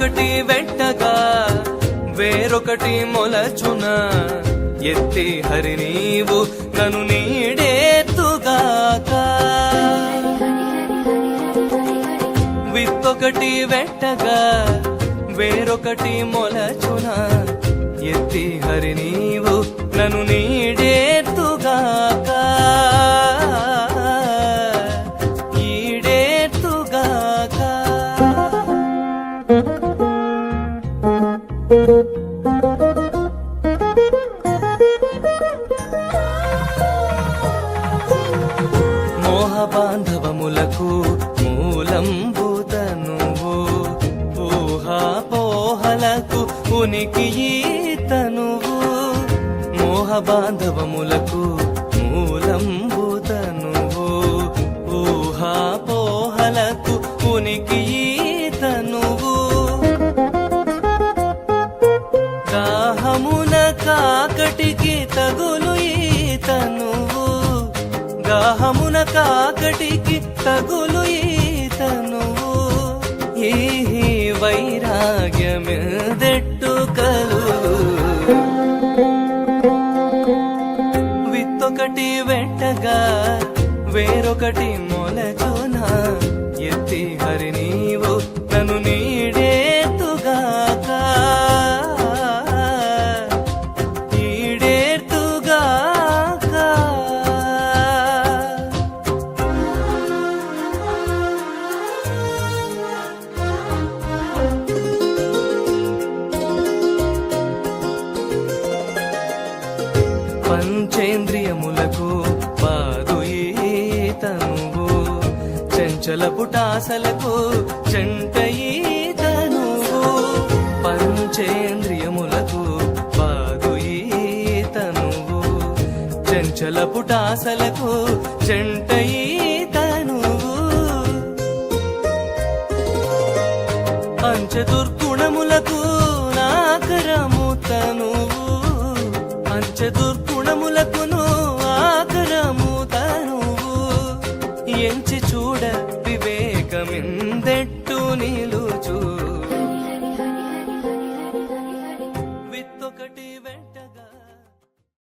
విత్తొకటి వెట్టగా వేరొకటి మొలచున ఎత్తి హరి నీవు నన్ను నీడేతుగాక. విత్తొకటి వెట్టగా వేరొకటి మొలచున ఎత్తి హరి నీవు నన్ను నీడేతుగాక. ఈడేతుగాక. మోహ బాంధవములకు మూలంబుత నువ్వు, ఊహాపోహలకు ఉనికి ఈతనువు. మోహ బాంధవములకు మూలంబుత నువ్వు, ఊహాపోహలకు ఉనికి ఈతనువు. గాహమున కాకటికి తగులు ఈతనువు, గాహమున కాకటికి తగులు ఈతనువు. ఈ వైరాగ్యమిదెట్టు కలుగు. విత్తొకటి వెట్టగా వేరొకటి మొలచున ఎత్తి హరి నీవు నన్ను నీడేతుగాక. ఈడేతుగాక. పంచేంద్రియములకు పాదు ఈతనువు, చంచల పుటాసలకు చెంట ఈతనువు. పంచేంద్రియములకు పాదు ఈతనువు, చంచల పుటాసలకు చెంట ఈతనువు. పంచదుర్గుణములకు నాకరముతనువు, పంచదుర్గుణములకును ఆకరముతనువు. ఎంచి